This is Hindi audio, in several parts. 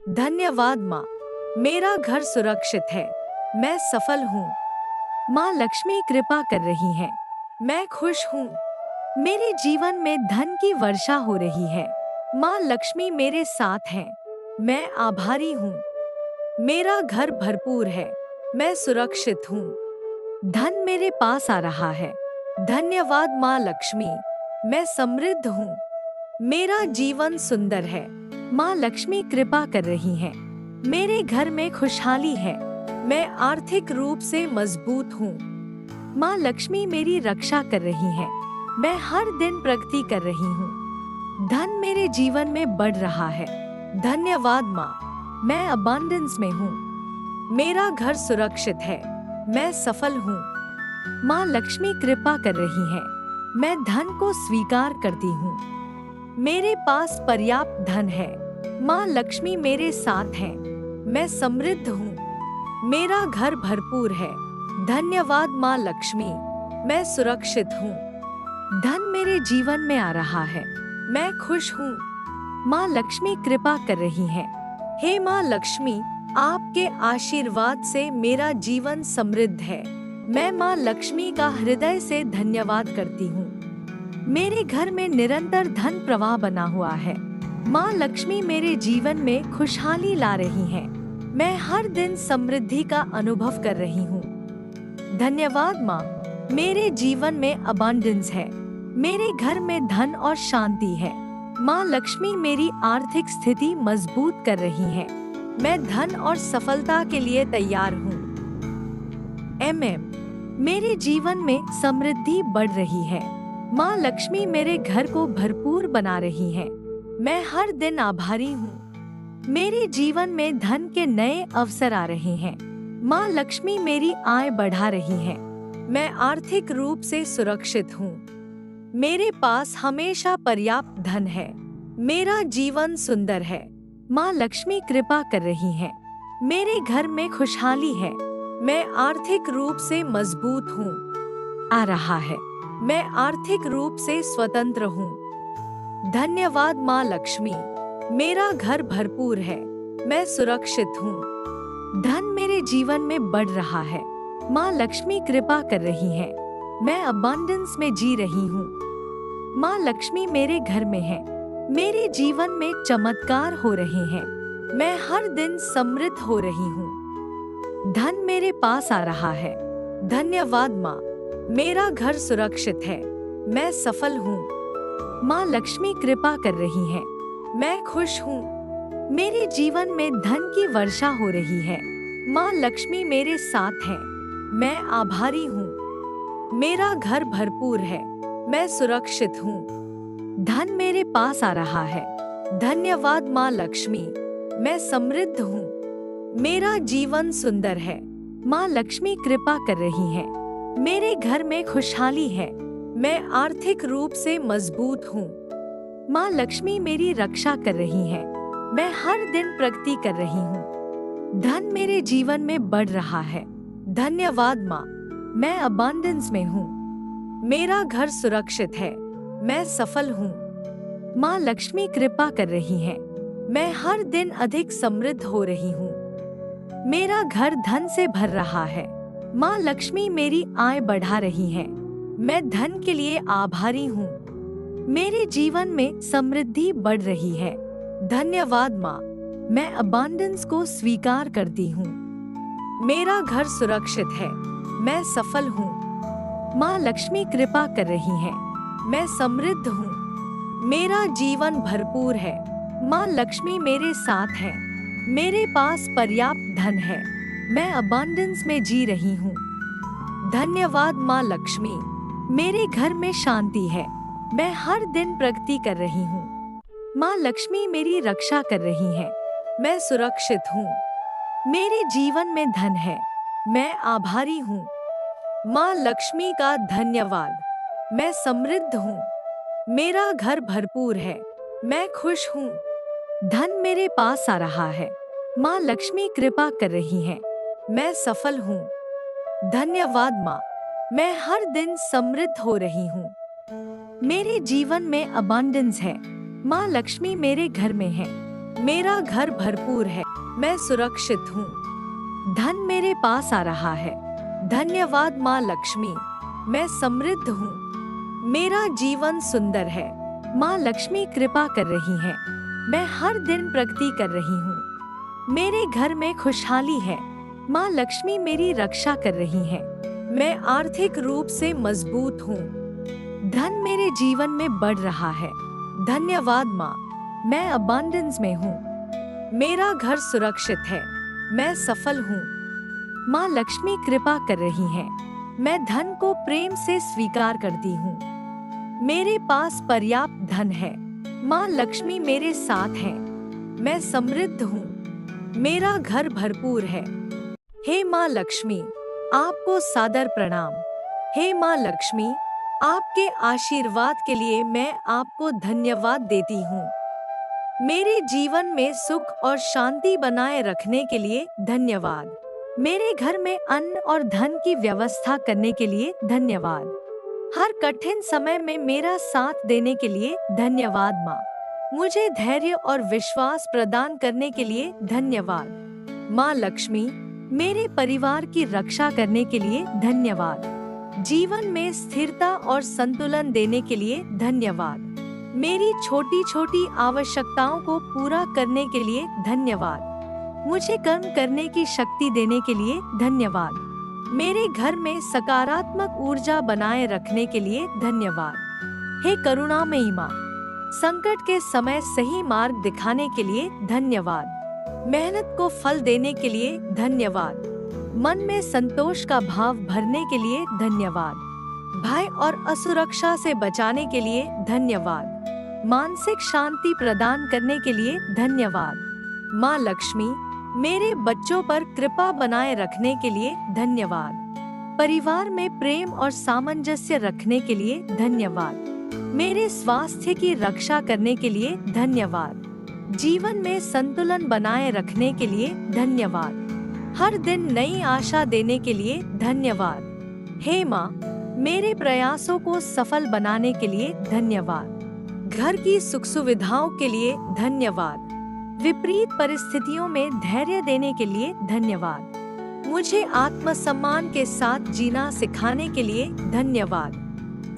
धन्यवाद माँ। मेरा घर सुरक्षित है। मैं सफल हूँ। माँ लक्ष्मी कृपा कर रही हैं। मैं खुश हूँ। मेरे जीवन में धन की वर्षा हो रही है। माँ लक्ष्मी मेरे साथ हैं। मैं आभारी हूँ। मेरा घर भरपूर है। मैं सुरक्षित हूँ। धन मेरे पास आ रहा है। धन्यवाद माँ लक्ष्मी। मैं समृद्ध हूँ। मेरा जीवन सुंदर है। माँ लक्ष्मी कृपा कर रही हैं। मेरे घर में खुशहाली है। मैं आर्थिक रूप से मजबूत हूँ। माँ लक्ष्मी मेरी रक्षा कर रही हैं। मैं हर दिन प्रगति कर रही हूँ। धन मेरे जीवन में बढ़ रहा है। धन्यवाद माँ। मैं अबंडेंस में हूँ। मेरा घर सुरक्षित है। मैं सफल हूँ। माँ लक्ष्मी कृपा कर रही हैं। मैं धन को स्वीकार करती हूँ। मेरे पास पर्याप्त धन है। माँ लक्ष्मी मेरे साथ हैं। मैं समृद्ध हूँ। मेरा घर भरपूर है। धन्यवाद माँ लक्ष्मी। मैं सुरक्षित हूँ। धन मेरे जीवन में आ रहा है। मैं खुश हूँ। माँ लक्ष्मी कृपा कर रही हैं। हे माँ लक्ष्मी, आपके आशीर्वाद से मेरा जीवन समृद्ध है। मैं माँ लक्ष्मी का हृदय से धन्यवाद करती हूँ। मेरे घर में निरंतर धन प्रवाह बना हुआ है। माँ लक्ष्मी मेरे जीवन में खुशहाली ला रही हैं। मैं हर दिन समृद्धि का अनुभव कर रही हूँ। धन्यवाद माँ। मेरे जीवन में अबंडेंस है। मेरे घर में धन और शांति है। माँ लक्ष्मी मेरी आर्थिक स्थिति मजबूत कर रही है। मैं धन और सफलता के लिए तैयार हूँ। मेरे जीवन में समृद्धि बढ़ रही है। माँ लक्ष्मी मेरे घर को भरपूर बना रही है। मैं हर दिन आभारी हूँ। मेरे जीवन में धन के नए अवसर आ रहे हैं। माँ लक्ष्मी मेरी आय बढ़ा रही है। मैं आर्थिक रूप से सुरक्षित हूँ। मेरे पास हमेशा पर्याप्त धन है। मेरा जीवन सुंदर है। माँ लक्ष्मी कृपा कर रही हैं। मेरे घर में खुशहाली है। मैं आर्थिक रूप से मजबूत हूँ। आ रहा है। मैं आर्थिक रूप से स्वतंत्र हूँ। धन्यवाद माँ लक्ष्मी। मेरा घर भरपूर है। मैं सुरक्षित हूँ। धन मेरे जीवन में बढ़ रहा है। माँ लक्ष्मी कृपा कर रही हैं। मैं अबंडेंस में जी रही हूँ। माँ लक्ष्मी मेरे घर में है। मेरे जीवन में चमत्कार हो रहे हैं। मैं हर दिन समृद्ध हो रही हूँ। धन मेरे पास आ रहा है। धन्यवाद माँ। मेरा घर सुरक्षित है। मैं सफल हूँ। माँ लक्ष्मी कृपा कर रही हैं। मैं खुश हूँ। मेरे जीवन में धन की वर्षा हो रही है। माँ लक्ष्मी मेरे साथ हैं। मैं आभारी हूँ। मेरा घर भरपूर है। मैं सुरक्षित हूँ। धन मेरे पास आ रहा है। धन्यवाद माँ लक्ष्मी। मैं समृद्ध हूँ। मेरा जीवन सुंदर है। माँ लक्ष्मी कृपा कर रही हैं। मेरे घर में खुशहाली है। मैं आर्थिक रूप से मजबूत हूँ। माँ लक्ष्मी मेरी रक्षा कर रही हैं। मैं हर दिन प्रगति कर रही हूँ। धन मेरे जीवन में बढ़ रहा है। धन्यवाद माँ। मैं अबंडेंस में हूँ। मेरा घर सुरक्षित है। मैं सफल हूँ। माँ लक्ष्मी कृपा कर रही हैं। मैं हर दिन अधिक समृद्ध हो रही हूँ। मेरा घर धन से भर रहा है। माँ लक्ष्मी मेरी आय बढ़ा रही है। मैं धन के लिए आभारी हूँ। मेरे जीवन में समृद्धि बढ़ रही है। धन्यवाद माँ। मैं अबंडेंस को स्वीकार करती हूँ। मेरा घर सुरक्षित है। मैं सफल हूँ। माँ लक्ष्मी कृपा कर रही हैं। मैं समृद्ध हूँ। मेरा जीवन भरपूर है। माँ लक्ष्मी मेरे साथ है। मेरे पास पर्याप्त धन है। मैं अबंडेंस में जी रही हूँ। धन्यवाद माँ लक्ष्मी। मेरे घर में शांति है। मैं हर दिन प्रगति कर रही हूँ। माँ लक्ष्मी मेरी रक्षा कर रही हैं। मैं सुरक्षित हूँ। मेरे जीवन में धन है। मैं आभारी हूँ। माँ लक्ष्मी का धन्यवाद। मैं समृद्ध हूँ। मेरा घर भरपूर है। मैं खुश हूँ। धन मेरे पास आ रहा है। माँ लक्ष्मी कृपा कर रही हैं। मैं सफल हूँ। धन्यवाद माँ। मैं हर दिन समृद्ध हो रही हूँ। मेरे जीवन में अबंडेंस है। माँ लक्ष्मी मेरे घर में है। मेरा घर भरपूर है, मैं सुरक्षित हूँ। धन मेरे पास आ रहा है। धन्यवाद माँ लक्ष्मी, मैं समृद्ध हूँ। मेरा जीवन सुंदर है। माँ लक्ष्मी कृपा कर रही है। मैं हर दिन प्रगति कर रही हूँ। मेरे घर में खुशहाली है। माँ लक्ष्मी मेरी रक्षा कर रही है। मैं आर्थिक रूप से मजबूत हूँ। धन मेरे जीवन में बढ़ रहा है। धन्यवाद माँ, मैं अबंडेंस में हूँ। मेरा घर सुरक्षित है। मैं सफल हूँ। माँ लक्ष्मी कृपा कर रही है। मैं धन को प्रेम से स्वीकार करती हूँ। मेरे पास पर्याप्त धन है। माँ लक्ष्मी मेरे साथ है। मैं समृद्ध हूँ। मेरा घर भरपूर है। हे माँ लक्ष्मी, आपको सादर प्रणाम। हे माँ लक्ष्मी, आपके आशीर्वाद के लिए मैं आपको धन्यवाद देती हूँ। मेरे जीवन में सुख और शांति बनाए रखने के लिए धन्यवाद। मेरे घर में अन्न और धन की व्यवस्था करने के लिए धन्यवाद। हर कठिन समय में मेरा साथ देने के लिए धन्यवाद माँ। मुझे धैर्य और विश्वास प्रदान करने के लिए धन्यवाद। माँ लक्ष्मी, मेरे परिवार की रक्षा करने के लिए धन्यवाद। जीवन में स्थिरता और संतुलन देने के लिए धन्यवाद। मेरी छोटी छोटी आवश्यकताओं को पूरा करने के लिए धन्यवाद। मुझे कर्म करने की शक्ति देने के लिए धन्यवाद। मेरे घर में सकारात्मक ऊर्जा बनाए रखने के लिए धन्यवाद। हे करुणामयी माँ, संकट के समय सही मार्ग दिखाने के लिए धन्यवाद। मेहनत को फल देने के लिए धन्यवाद। मन में संतोष का भाव भरने के लिए धन्यवाद। भय और असुरक्षा से बचाने के लिए धन्यवाद। मानसिक शांति प्रदान करने के लिए धन्यवाद। माँ लक्ष्मी, मेरे बच्चों पर कृपा बनाए रखने के लिए धन्यवाद। परिवार में प्रेम और सामंजस्य रखने के लिए धन्यवाद। मेरे स्वास्थ्य की रक्षा करने के लिए धन्यवाद। जीवन में संतुलन बनाए रखने के लिए धन्यवाद। हर दिन नई आशा देने के लिए धन्यवाद। हे माँ, मेरे प्रयासों को सफल बनाने के लिए धन्यवाद। घर की सुख सुविधाओं के लिए धन्यवाद। विपरीत परिस्थितियों में धैर्य देने के लिए धन्यवाद। मुझे आत्मसम्मान के साथ जीना सिखाने के लिए धन्यवाद।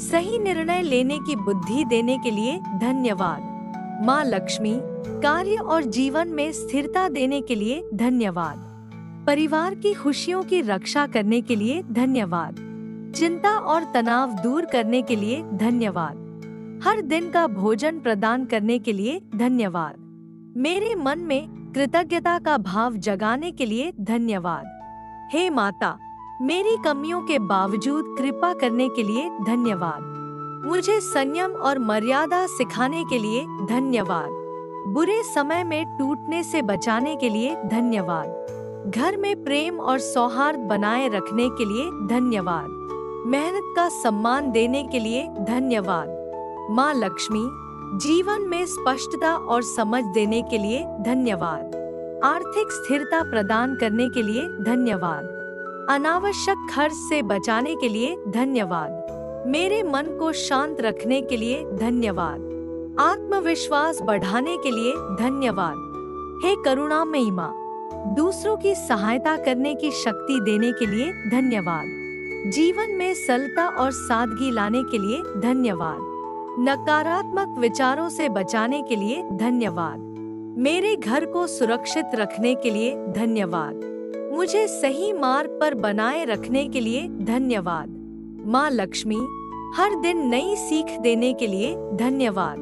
सही निर्णय लेने की बुद्धि देने के लिए धन्यवाद। माँ लक्ष्मी, कार्य और जीवन में स्थिरता देने के लिए धन्यवाद। परिवार की खुशियों की रक्षा करने के लिए धन्यवाद। चिंता और तनाव दूर करने के लिए धन्यवाद। हर दिन का भोजन प्रदान करने के लिए धन्यवाद। मेरे मन में कृतज्ञता का भाव जगाने के लिए धन्यवाद। हे माता, मेरी कमियों के बावजूद कृपा करने के लिए धन्यवाद। मुझे संयम और मर्यादा सिखाने के लिए धन्यवाद। बुरे समय में टूटने से बचाने के लिए धन्यवाद। घर में प्रेम और सौहार्द बनाए रखने के लिए धन्यवाद। मेहनत का सम्मान देने के लिए धन्यवाद। माँ लक्ष्मी, जीवन में स्पष्टता और समझ देने के लिए धन्यवाद। आर्थिक स्थिरता प्रदान करने के लिए धन्यवाद। अनावश्यक खर्च से बचाने के लिए धन्यवाद। मेरे मन को शांत रखने के लिए धन्यवाद। आत्मविश्वास बढ़ाने के लिए धन्यवाद। हे करुणामयी माँ, दूसरों की सहायता करने की शक्ति देने के लिए धन्यवाद। जीवन में सरलता और सादगी लाने के लिए धन्यवाद। नकारात्मक विचारों से बचाने के लिए धन्यवाद। मेरे घर को सुरक्षित रखने के लिए धन्यवाद। मुझे सही मार्ग पर बनाए रखने के लिए धन्यवाद। माँ लक्ष्मी, हर दिन नई सीख देने के लिए धन्यवाद।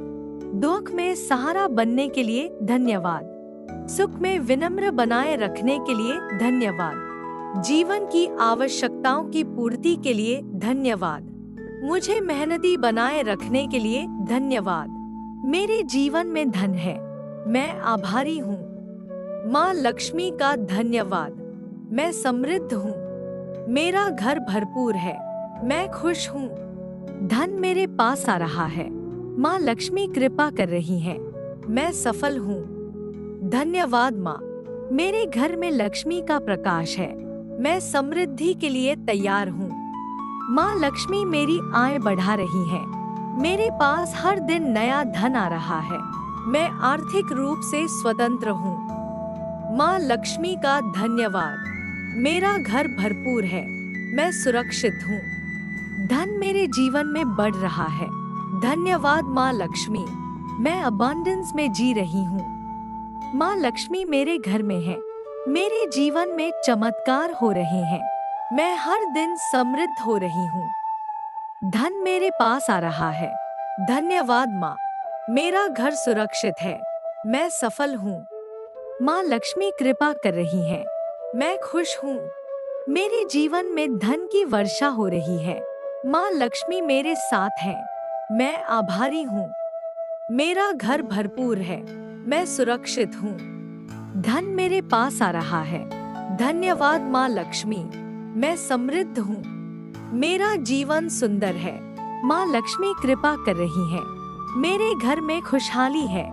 दुख में सहारा बनने के लिए धन्यवाद। सुख में विनम्र बनाए रखने के लिए धन्यवाद। जीवन की आवश्यकताओं की पूर्ति के लिए धन्यवाद। मुझे मेहनती बनाए रखने के लिए धन्यवाद। मेरे जीवन में धन है। मैं आभारी हूँ। माँ लक्ष्मी का धन्यवाद। मैं समृद्ध हूँ। मेरा घर भरपूर है। मैं खुश हूँ। धन मेरे पास आ रहा है। माँ लक्ष्मी कृपा कर रही है। मैं सफल हूँ। धन्यवाद माँ, मेरे घर में लक्ष्मी का प्रकाश है। मैं समृद्धि के लिए तैयार हूँ। माँ लक्ष्मी मेरी आय बढ़ा रही है। मेरे पास हर दिन नया धन आ रहा है। मैं आर्थिक रूप से स्वतंत्र हूँ। माँ लक्ष्मी का धन्यवाद। मेरा घर भरपूर है, मैं सुरक्षित हूँ। धन मेरे जीवन में बढ़ रहा है। धन्यवाद माँ लक्ष्मी, मैं अबंडेंस में जी रही हूँ। माँ लक्ष्मी मेरे घर में है, मेरे जीवन में चमत्कार हो रहे हैं। मैं हर दिन समृद्ध हो रही हूँ। धन मेरे पास आ रहा है। धन्यवाद माँ, मेरा घर सुरक्षित है, मैं सफल हूँ। माँ लक्ष्मी कृपा कर रही है, मैं खुश हूँ। मेरे जीवन में धन की वर्षा हो रही है। माँ लक्ष्मी मेरे साथ है, मैं आभारी हूँ। मेरा घर भरपूर है, मैं सुरक्षित हूँ। धन मेरे पास आ रहा है। धन्यवाद माँ लक्ष्मी, मैं समृद्ध हूँ। मेरा जीवन सुंदर है, माँ लक्ष्मी कृपा कर रही है। मेरे घर में खुशहाली है,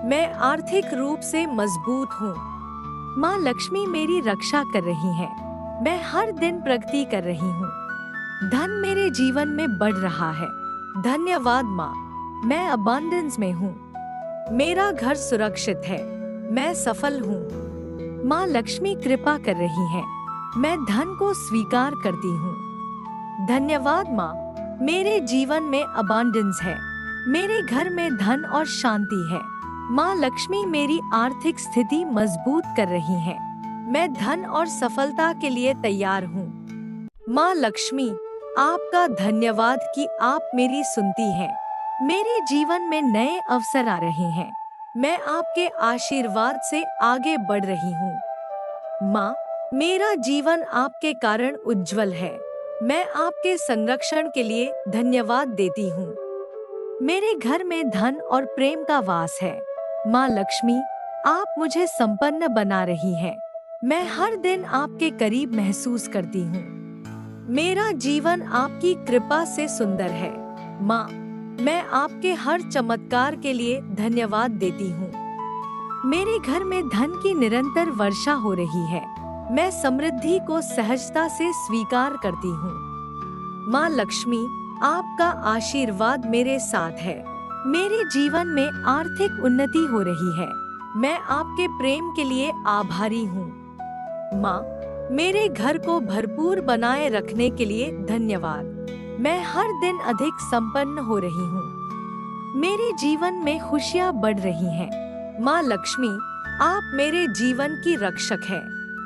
मैं आर्थिक रूप से मजबूत हूँ। माँ लक्ष्मी मेरी रक्षा कर रही है, मैं हर दिन प्रगति कर रही हूँ। धन मेरे जीवन में बढ़ रहा है। धन्यवाद माँ, मैं अबंडेंस में हूँ। मेरा घर सुरक्षित है, मैं सफल हूँ। माँ लक्ष्मी कृपा कर रही है, मैं धन को स्वीकार करती हूँ। धन्यवाद माँ, मेरे जीवन में अबंडेंस है। मेरे घर में धन और शांति है। माँ लक्ष्मी मेरी आर्थिक स्थिति मजबूत कर रही है। मैं धन और सफलता के लिए तैयार हूँ। माँ लक्ष्मी, आपका धन्यवाद कि आप मेरी सुनती हैं। मेरे जीवन में नए अवसर आ रहे हैं। मैं आपके आशीर्वाद से आगे बढ़ रही हूँ। माँ, मेरा जीवन आपके कारण उज्जवल है। मैं आपके संरक्षण के लिए धन्यवाद देती हूँ। मेरे घर में धन और प्रेम का वास है। माँ लक्ष्मी, आप मुझे संपन्न बना रही हैं। मैं हर दिन आपके करीब महसूस करती हूँ। मेरा जीवन आपकी कृपा से सुंदर है। माँ, मैं आपके हर चमत्कार के लिए धन्यवाद देती हूँ। मेरे घर में धन की निरंतर वर्षा हो रही है। मैं समृद्धि को सहजता से स्वीकार करती हूँ। माँ लक्ष्मी, आपका आशीर्वाद मेरे साथ है। मेरे जीवन में आर्थिक उन्नति हो रही है। मैं आपके प्रेम के लिए आभारी हूँ। माँ, मेरे घर को भरपूर बनाए रखने के लिए धन्यवाद। मैं हर दिन अधिक संपन्न हो रही हूँ। मेरे जीवन में खुशियाँ बढ़ रही हैं। माँ लक्ष्मी, आप मेरे जीवन की रक्षक हैं।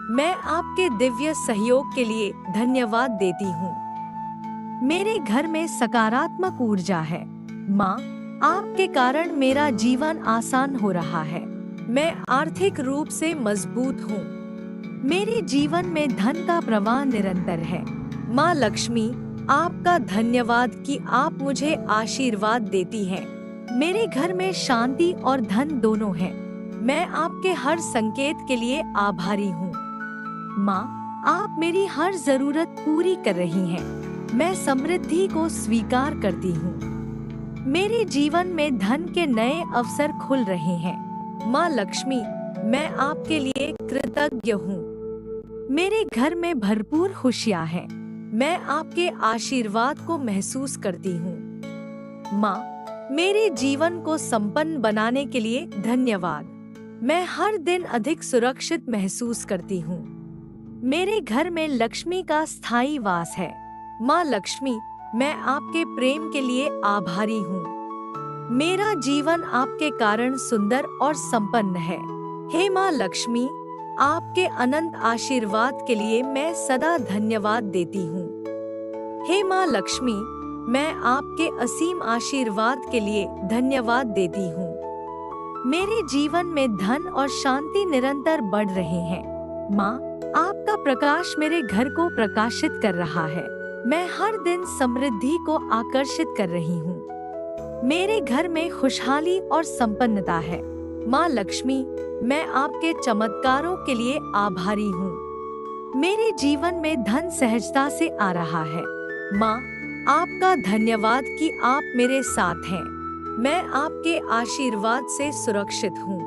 मैं आपके दिव्य सहयोग के लिए धन्यवाद देती हूँ। मेरे घर में सकारात्मक ऊर्जा है। माँ, आपके कारण मेरा जीवन आसान हो रहा है। मैं आर्थिक रूप से मजबूत हूँ। मेरे जीवन में धन का प्रवाह निरंतर है। माँ लक्ष्मी, आपका धन्यवाद कि आप मुझे आशीर्वाद देती हैं। मेरे घर में शांति और धन दोनों हैं। मैं आपके हर संकेत के लिए आभारी हूँ। माँ, आप मेरी हर जरूरत पूरी कर रही हैं। मैं समृद्धि को स्वीकार करती हूँ। मेरे जीवन में धन के नए अवसर खुल रहे हैं। माँ लक्ष्मी, मैं आपके लिए कृतज्ञ हूँ। मेरे घर में भरपूर खुशियाँ हैं। मैं आपके आशीर्वाद को महसूस करती हूँ। माँ, मेरे जीवन को संपन्न बनाने के लिए धन्यवाद। मैं हर दिन अधिक सुरक्षित महसूस करती हूँ। मेरे घर में लक्ष्मी का स्थायी वास है। माँ लक्ष्मी, मैं आपके प्रेम के लिए आभारी हूँ। मेरा जीवन आपके कारण सुंदर और संपन्न है। हे माँ लक्ष्मी, आपके अनंत आशीर्वाद के लिए मैं सदा धन्यवाद देती हूँ। हे माँ लक्ष्मी, मैं आपके असीम आशीर्वाद के लिए धन्यवाद देती हूँ। मेरे जीवन में धन और शांति निरंतर बढ़ रहे हैं। माँ, आपका प्रकाश मेरे घर को प्रकाशित कर रहा है। मैं हर दिन समृद्धि को आकर्षित कर रही हूँ। मेरे घर में खुशहाली और संपन्नता है। माँ लक्ष्मी, मैं आपके चमत्कारों के लिए आभारी हूँ। मेरे जीवन में धन सहजता से आ रहा है। माँ, आपका धन्यवाद कि आप मेरे साथ हैं। मैं आपके आशीर्वाद से सुरक्षित हूँ।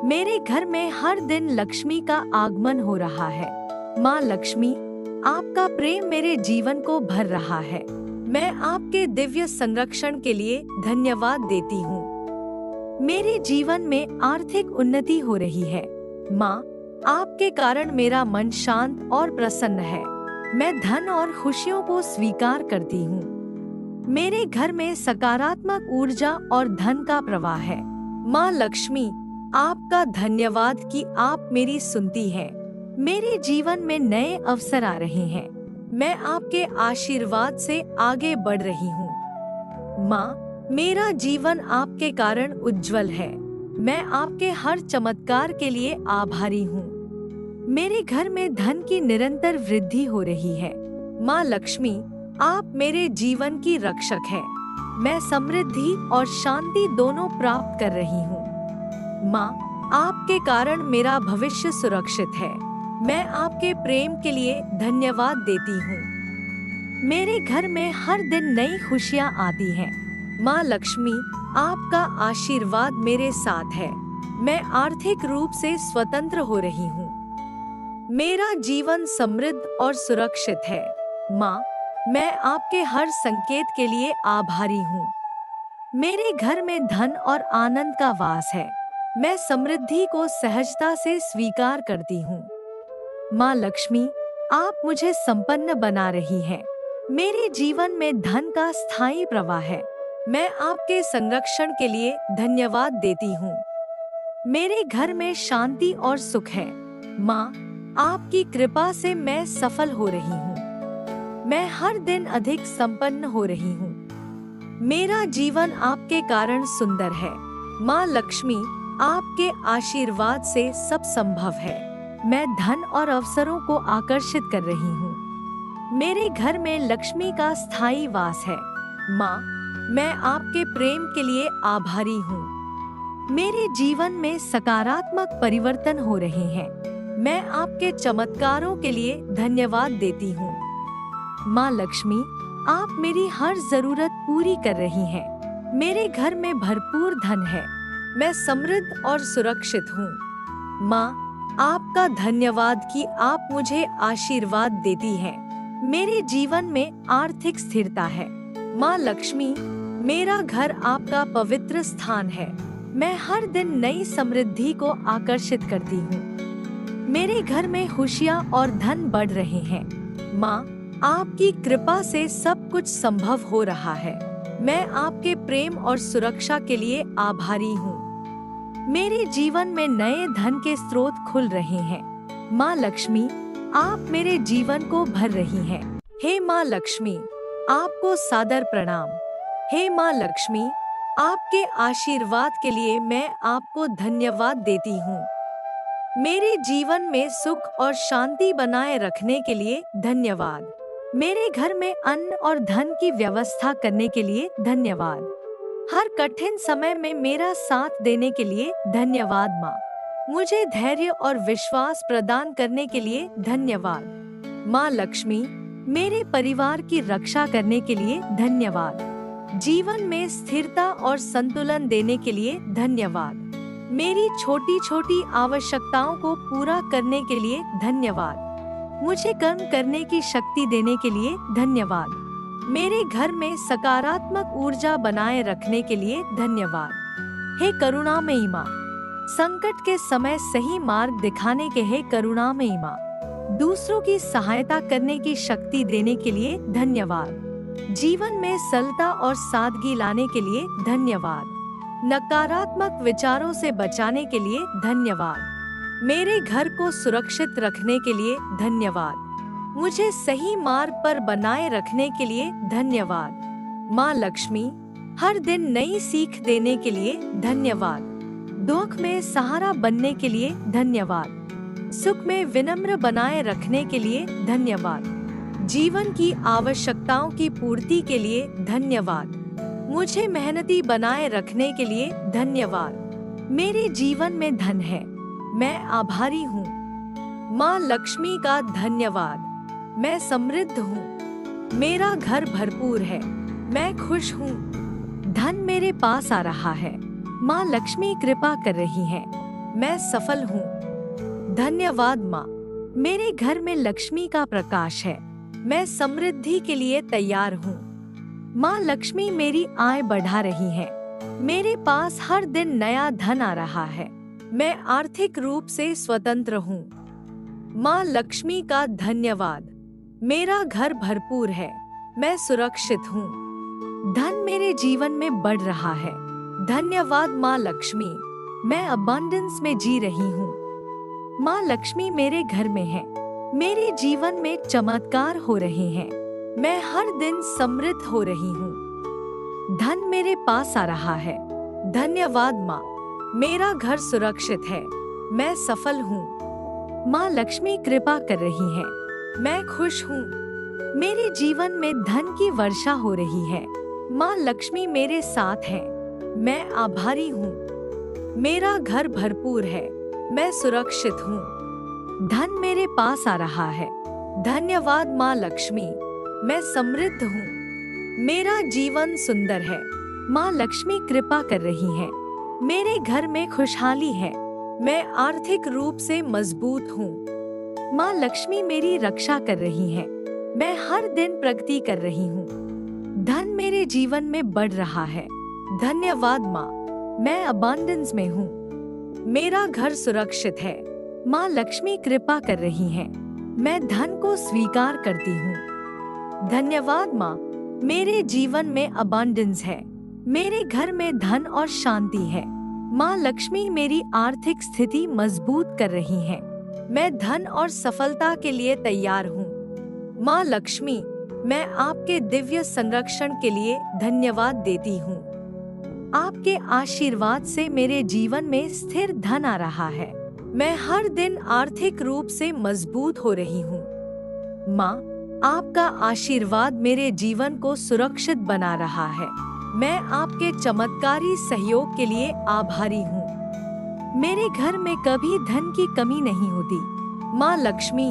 मेरे घर में हर दिन लक्ष्मी का आगमन हो रहा है। माँ लक्ष्मी, आपका प्रेम मेरे जीवन को भर रहा है। मैं आपके दिव्य संरक्षण के लिए धन्यवाद देती हूँ। मेरे जीवन में आर्थिक उन्नति हो रही है। माँ, आपके कारण मेरा मन शांत और प्रसन्न है। मैं धन और खुशियों को स्वीकार करती हूँ। मेरे घर में सकारात्मक ऊर्जा और धन का प्रवाह है। माँ लक्ष्मी, आपका धन्यवाद कि आप मेरी सुनती हैं। मेरे जीवन में नए अवसर आ रहे हैं। मैं आपके आशीर्वाद से आगे बढ़ रही हूँ। माँ, मेरा जीवन आपके कारण उज्जवल है। मैं आपके हर चमत्कार के लिए आभारी हूँ। मेरे घर में धन की निरंतर वृद्धि हो रही है। माँ लक्ष्मी, आप मेरे जीवन की रक्षक है। मैं समृद्धि और शांति दोनों प्राप्त कर रही हूँ। माँ, आपके कारण मेरा भविष्य सुरक्षित है। मैं आपके प्रेम के लिए धन्यवाद देती हूँ। मेरे घर में हर दिन नई खुशियाँ आती हैं। माँ लक्ष्मी, आपका आशीर्वाद मेरे साथ है। मैं आर्थिक रूप से स्वतंत्र हो रही हूँ। मेरा जीवन समृद्ध और सुरक्षित है। माँ, मैं आपके हर संकेत के लिए आभारी हूँ। मेरे घर में धन और आनंद का वास है। मैं समृद्धि को सहजता से स्वीकार करती हूँ। माँ लक्ष्मी, आप मुझे संपन्न बना रही हैं। मेरे जीवन में धन का स्थायी प्रवाह है। मैं आपके संरक्षण के लिए धन्यवाद देती हूँ। मेरे घर में शांति और सुख है। माँ, आपकी कृपा से मैं सफल हो रही हूँ। मैं हर दिन अधिक संपन्न हो रही हूँ। मेरा जीवन आपके कारण सुंदर है। माँ लक्ष्मी, आपके आशीर्वाद से सब संभव है। मैं धन और अवसरों को आकर्षित कर रही हूँ। मेरे घर में लक्ष्मी का स्थायी वास है। माँ, मैं आपके प्रेम के लिए आभारी हूँ। मेरे जीवन में सकारात्मक परिवर्तन हो रहे हैं। मैं आपके चमत्कारों के लिए धन्यवाद देती हूँ। माँ लक्ष्मी, आप मेरी हर जरूरत पूरी कर रही हैं। मेरे घर में भरपूर धन है। मैं समृद्ध और सुरक्षित हूँ। माँ, आपका धन्यवाद कि आप मुझे आशीर्वाद देती हैं। मेरे जीवन में आर्थिक स्थिरता है। माँ लक्ष्मी, मेरा घर आपका पवित्र स्थान है। मैं हर दिन नई समृद्धि को आकर्षित करती हूँ। मेरे घर में खुशियाँ और धन बढ़ रहे हैं। माँ, आपकी कृपा से सब कुछ संभव हो रहा है। मैं आपके प्रेम और सुरक्षा के लिए आभारी हूँ। मेरे जीवन में नए धन के स्रोत खुल रहे हैं। माँ लक्ष्मी, आप मेरे जीवन को भर रही हैं। हे माँ लक्ष्मी, आपको सादर प्रणाम। हे माँ लक्ष्मी, आपके आशीर्वाद के लिए मैं आपको धन्यवाद देती हूँ। मेरे जीवन में सुख और शांति बनाए रखने के लिए धन्यवाद। मेरे घर में अन्न और धन की व्यवस्था करने के लिए धन्यवाद। हर कठिन समय में मेरा साथ देने के लिए धन्यवाद माँ। मुझे धैर्य और विश्वास प्रदान करने के लिए धन्यवाद। माँ लक्ष्मी, मेरे परिवार की रक्षा करने के लिए धन्यवाद। जीवन में स्थिरता और संतुलन देने के लिए धन्यवाद। मेरी छोटी छोटी आवश्यकताओं को पूरा करने के लिए धन्यवाद। मुझे कर्म करने की शक्ति देने के लिए धन्यवाद। मेरे घर में सकारात्मक ऊर्जा बनाए रखने के लिए धन्यवाद। हे करुणामयी माँ, संकट के समय सही मार्ग दिखाने के हे करुणामयी माँ, दूसरों की सहायता करने की शक्ति देने के लिए धन्यवाद। जीवन में सरलता और सादगी लाने के लिए धन्यवाद। नकारात्मक विचारों से बचाने के लिए धन्यवाद। मेरे घर को सुरक्षित रखने के लिए धन्यवाद। मुझे सही मार्ग पर बनाए रखने के लिए धन्यवाद। माँ लक्ष्मी, हर दिन नई सीख देने के लिए धन्यवाद। दुख में सहारा बनने के लिए धन्यवाद। सुख में विनम्र बनाए रखने के लिए धन्यवाद। जीवन की आवश्यकताओं की पूर्ति के लिए धन्यवाद। मुझे मेहनती बनाए रखने के लिए धन्यवाद। मेरे जीवन में धन है। मैं आभारी हूँ। माँ लक्ष्मी का धन्यवाद। मैं समृद्ध हूँ। मेरा घर भरपूर है। मैं खुश हूँ। धन मेरे पास आ रहा है। माँ लक्ष्मी कृपा कर रही है। मैं सफल हूँ। धन्यवाद माँ। मेरे घर में लक्ष्मी का प्रकाश है। मैं समृद्धि के लिए तैयार हूँ। माँ लक्ष्मी मेरी आय बढ़ा रही है। मेरे पास हर दिन नया धन आ रहा है। मैं आर्थिक रूप से स्वतंत्र हूँ। माँ लक्ष्मी का धन्यवाद। मेरा घर भरपूर है। मैं सुरक्षित हूँ। धन मेरे जीवन में बढ़ रहा है। धन्यवाद माँ लक्ष्मी। मैं अबंडेंस में जी रही हूँ। माँ लक्ष्मी मेरे घर में है। मेरे जीवन में चमत्कार हो रहे हैं। मैं हर दिन समृद्ध हो रही हूँ। धन मेरे पास आ रहा है। धन्यवाद माँ। मेरा घर सुरक्षित है। मैं सफल हूँ। माँ लक्ष्मी कृपा कर रही है। मैं खुश हूँ। मेरे जीवन में धन की वर्षा हो रही है। माँ लक्ष्मी मेरे साथ है। मैं आभारी हूँ। मेरा घर भरपूर है। मैं सुरक्षित हूँ। धन मेरे पास आ रहा है। धन्यवाद माँ लक्ष्मी। मैं समृद्ध हूँ। मेरा जीवन सुंदर है। माँ लक्ष्मी कृपा कर रही है। मेरे घर में खुशहाली है। मैं आर्थिक रूप से मजबूत हूँ। माँ लक्ष्मी मेरी रक्षा कर रही है। मैं हर दिन प्रगति कर रही हूँ। धन मेरे जीवन में बढ़ रहा है। धन्यवाद माँ। मैं अबंडेंस में हूँ। मेरा घर सुरक्षित है। माँ लक्ष्मी कृपा कर रही है। मैं धन को स्वीकार करती हूँ। धन्यवाद माँ। मेरे जीवन में अबंडेंस है। मेरे घर में धन और शांति है। माँ लक्ष्मी मेरी आर्थिक स्थिति मजबूत कर रही है। मैं धन और सफलता के लिए तैयार हूँ। माँ लक्ष्मी, मैं आपके दिव्य संरक्षण के लिए धन्यवाद देती हूँ। आपके आशीर्वाद से मेरे जीवन में स्थिर धन आ रहा है। मैं हर दिन आर्थिक रूप से मजबूत हो रही हूँ। माँ, आपका आशीर्वाद मेरे जीवन को सुरक्षित बना रहा है। मैं आपके चमत्कारी सहयोग के लिए आभारी हूँ। मेरे घर में कभी धन की कमी नहीं होती। माँ लक्ष्मी,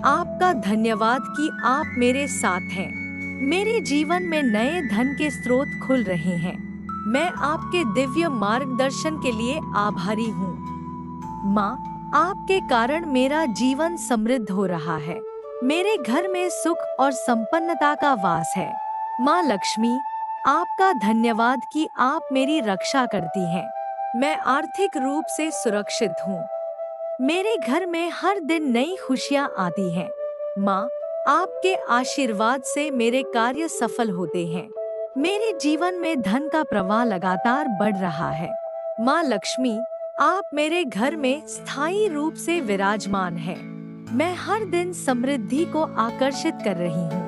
आपका धन्यवाद कि आप मेरे साथ हैं। मेरे जीवन में नए धन के स्रोत खुल रहे हैं। मैं आपके दिव्य मार्गदर्शन के लिए आभारी हूँ। माँ, आपके कारण मेरा जीवन समृद्ध हो रहा है। मेरे घर में सुख और संपन्नता का वास है। माँ लक्ष्मी, आपका धन्यवाद कि आप मेरी रक्षा करती हैं। मैं आर्थिक रूप से सुरक्षित हूँ। मेरे घर में हर दिन नई खुशियाँ आती हैं। माँ, आपके आशीर्वाद से मेरे कार्य सफल होते हैं। मेरे जीवन में धन का प्रवाह लगातार बढ़ रहा है। माँ लक्ष्मी, आप मेरे घर में स्थायी रूप से विराजमान हैं। मैं हर दिन समृद्धि को आकर्षित कर रही हूँ।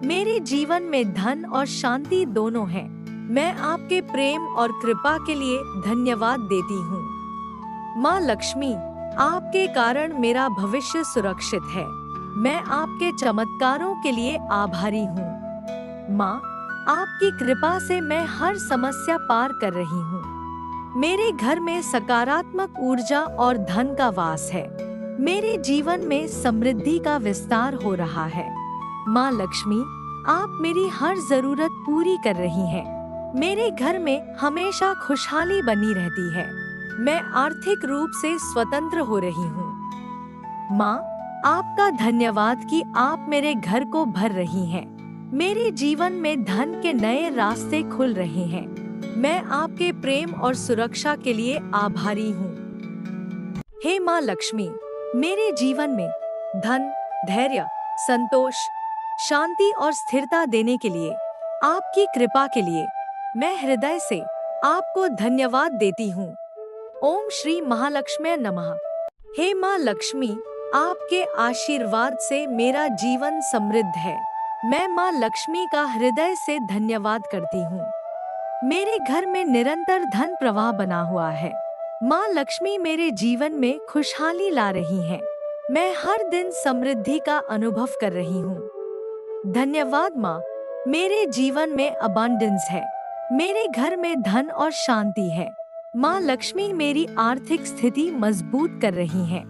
मेरे जीवन में धन और शांति दोनों हैं। मैं आपके प्रेम और कृपा के लिए धन्यवाद देती हूँ। माँ लक्ष्मी, आपके कारण मेरा भविष्य सुरक्षित है। मैं आपके चमत्कारों के लिए आभारी हूँ। माँ, आपकी कृपा से मैं हर समस्या पार कर रही हूँ। मेरे घर में सकारात्मक ऊर्जा और धन का वास है। मेरे जीवन में समृद्धि का विस्तार हो रहा है। माँ लक्ष्मी, आप मेरी हर जरूरत पूरी कर रही हैं। मेरे घर में हमेशा खुशहाली बनी रहती है। मैं आर्थिक रूप से स्वतंत्र हो रही हूँ। माँ, आपका धन्यवाद कि आप मेरे घर को भर रही हैं। मेरे जीवन में धन के नए रास्ते खुल रहे हैं। मैं आपके प्रेम और सुरक्षा के लिए आभारी हूँ। हे माँ लक्ष्मी, मेरे जीवन में धन, धैर्य, संतोष, शांति और स्थिरता देने के लिए, आपकी कृपा के लिए मैं हृदय से आपको धन्यवाद देती हूँ। ओम श्री महालक्ष्मी नमः। हे माँ लक्ष्मी, आपके आशीर्वाद से मेरा जीवन समृद्ध है। मैं माँ लक्ष्मी का हृदय से धन्यवाद करती हूँ। मेरे घर में निरंतर धन प्रवाह बना हुआ है। माँ लक्ष्मी मेरे जीवन में खुशहाली ला रही हैं। मैं हर दिन समृद्धि का अनुभव कर रही हूँ। धन्यवाद माँ। मेरे जीवन में अबंडेंस है। मेरे घर में धन और शांति है। माँ लक्ष्मी मेरी आर्थिक स्थिति मजबूत कर रही है।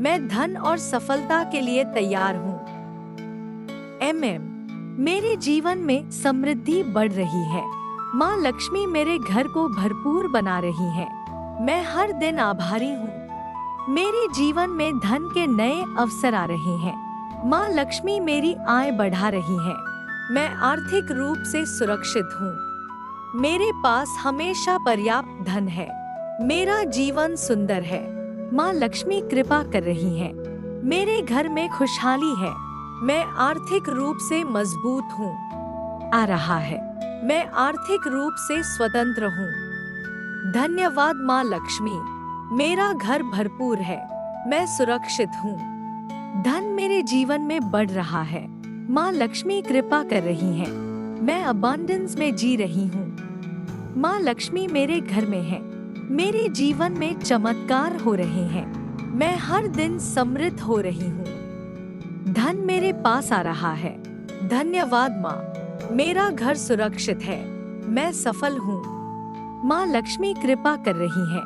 मैं धन और सफलता के लिए तैयार हूँ। मेरे जीवन में समृद्धि बढ़ रही है। माँ लक्ष्मी मेरे घर को भरपूर बना रही है। मैं हर दिन आभारी हूँ। मेरे जीवन में धन के नए अवसर आ रहे हैं। माँ लक्ष्मी मेरी आय बढ़ा रही है। मैं आर्थिक रूप से सुरक्षित हूँ। मेरे पास हमेशा पर्याप्त धन है। मेरा जीवन सुंदर है। माँ लक्ष्मी कृपा कर रही है। मेरे घर में खुशहाली है। मैं आर्थिक रूप से मजबूत हूँ। आ रहा है। मैं आर्थिक रूप से स्वतंत्र हूँ। धन्यवाद माँ लक्ष्मी। मेरा घर भरपूर है। मैं सुरक्षित हूँ। धन मेरे जीवन में बढ़ रहा है। माँ लक्ष्मी कृपा कर रही है। मैं अबंडेंस में जी रही हूँ। माँ लक्ष्मी मेरे घर में है। मेरे जीवन में चमत्कार हो रहे हैं। मैं हर दिन समृद्ध हो रही हूँ। धन मेरे पास आ रहा है। धन्यवाद माँ। मेरा घर सुरक्षित है। मैं सफल हूँ। माँ लक्ष्मी कृपा कर रही है।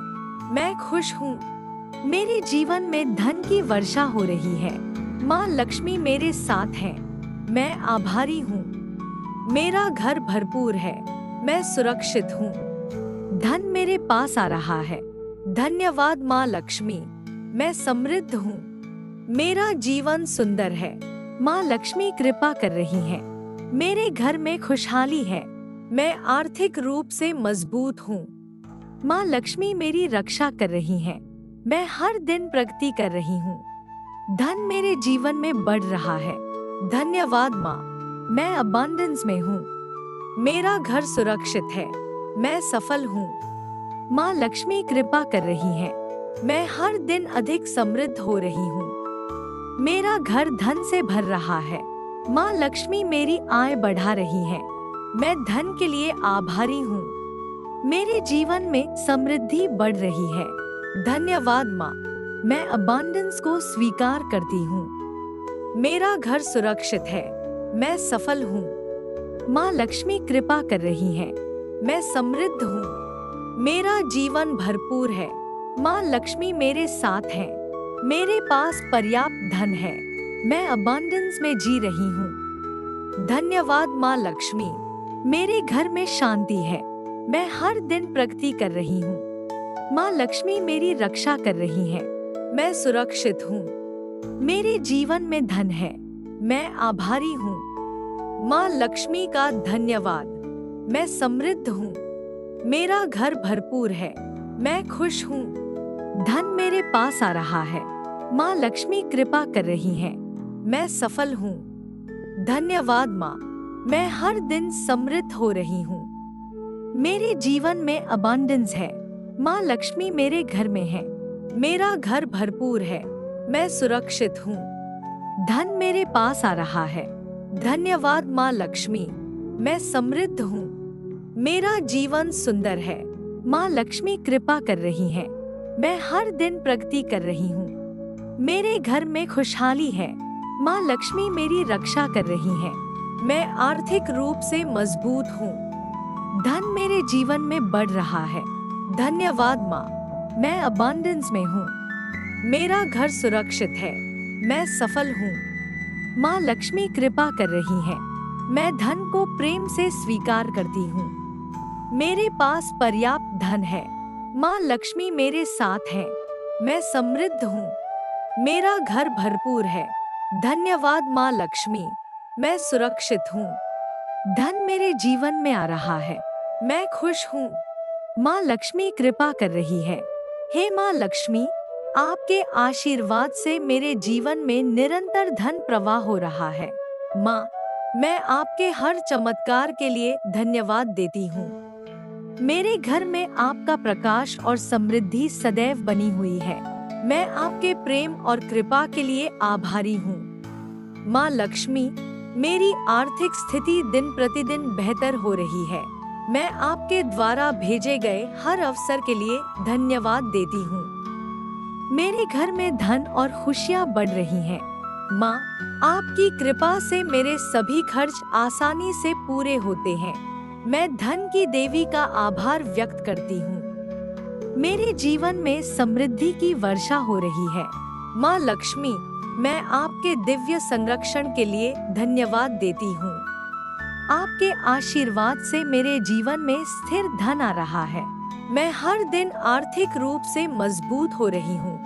मैं खुश हूँ। मेरे जीवन में धन की वर्षा हो रही है। माँ लक्ष्मी मेरे साथ है। मैं आभारी हूँ। मेरा घर भरपूर है। मैं सुरक्षित हूँ। धन मेरे पास आ रहा है। धन्यवाद माँ लक्ष्मी। मैं समृद्ध हूँ। मेरा जीवन सुंदर है। माँ लक्ष्मी कृपा कर रही है। मेरे घर में खुशहाली है। मैं आर्थिक रूप से मजबूत हूँ। माँ लक्ष्मी मेरी रक्षा कर रही है। मैं हर दिन प्रगति कर रही हूँ। धन मेरे जीवन में बढ़ रहा है। धन्यवाद माँ। मैं अबंडेंस में हूँ। मेरा घर सुरक्षित है। मैं सफल हूँ। माँ लक्ष्मी कृपा कर रही है। मैं हर दिन अधिक समृद्ध हो रही हूँ। मेरा घर धन से भर रहा है। माँ लक्ष्मी मेरी आय बढ़ा रही है। मैं धन के लिए आभारी हूँ। मेरे जीवन में समृद्धि बढ़ रही है। धन्यवाद माँ। मैं अबंडेंस को स्वीकार करती हूँ। मेरा घर सुरक्षित है। मैं सफल हूँ। माँ लक्ष्मी कृपा कर रही है। मैं समृद्ध हूँ। मेरा जीवन भरपूर है। माँ लक्ष्मी मेरे साथ है। मेरे पास पर्याप्त धन है। मैं अबंडेंस में जी रही हूँ। धन्यवाद माँ लक्ष्मी। मेरे घर में शांति है। मैं हर दिन प्रगति कर रही हूँ। माँ लक्ष्मी मेरी रक्षा कर रही है। मैं सुरक्षित हूँ। मेरे जीवन में धन है। मैं आभारी हूँ। माँ लक्ष्मी का धन्यवाद। मैं समृद्ध हूँ। मेरा घर भरपूर है। मैं खुश हूँ। धन मेरे पास आ रहा है। माँ लक्ष्मी कृपा कर रही है। मैं सफल हूँ। धन्यवाद माँ। मैं हर दिन समृद्ध हो रही हूँ। मेरे जीवन में अबंडेंस है। माँ लक्ष्मी मेरे घर में है। मेरा घर भरपूर है। मैं सुरक्षित हूँ। धन मेरे पास आ रहा है। धन्यवाद माँ लक्ष्मी। मैं समृद्ध हूँ। मेरा जीवन सुंदर है। माँ लक्ष्मी कृपा कर रही है। मैं हर दिन प्रगति कर रही हूँ। मेरे घर में खुशहाली है। माँ लक्ष्मी मेरी रक्षा कर रही है। मैं आर्थिक रूप से मजबूत हूँ। धन मेरे जीवन में बढ़ रहा है। धन्यवाद माँ। मैं अबंडेंस में हूँ। मेरा घर सुरक्षित है। मैं सफल हूँ। माँ लक्ष्मी कृपा कर रही है। मैं धन को प्रेम से स्वीकार करती हूँ। मेरे पास पर्याप्त धन है। माँ लक्ष्मी मेरे साथ है। मैं समृद्ध हूँ। मेरा घर भरपूर है। धन्यवाद माँ लक्ष्मी। मैं सुरक्षित हूँ। धन मेरे जीवन में आ रहा है। मैं खुश हूँ। माँ लक्ष्मी कृपा कर रही है। हे माँ लक्ष्मी, आपके आशीर्वाद से मेरे जीवन में निरंतर धन प्रवाह हो रहा है। माँ, मैं आपके हर चमत्कार के लिए धन्यवाद देती हूँ। मेरे घर में आपका प्रकाश और समृद्धि सदैव बनी हुई है। मैं आपके प्रेम और कृपा के लिए आभारी हूँ। माँ लक्ष्मी, मेरी आर्थिक स्थिति दिन प्रतिदिन बेहतर हो रही है। मैं आपके द्वारा भेजे गए हर अवसर के लिए धन्यवाद देती हूँ। मेरे घर में धन और खुशियाँ बढ़ रही हैं। माँ, आपकी कृपा से मेरे सभी खर्च आसानी से पूरे होते हैं। मैं धन की देवी का आभार व्यक्त करती हूँ। मेरे जीवन में समृद्धि की वर्षा हो रही है। माँ लक्ष्मी, मैं आपके दिव्य संरक्षण के लिए धन्यवाद देती हूँ। आपके आशीर्वाद से मेरे जीवन में स्थिर धन आ रहा है। मैं हर दिन आर्थिक रूप से मजबूत हो रही हूँ।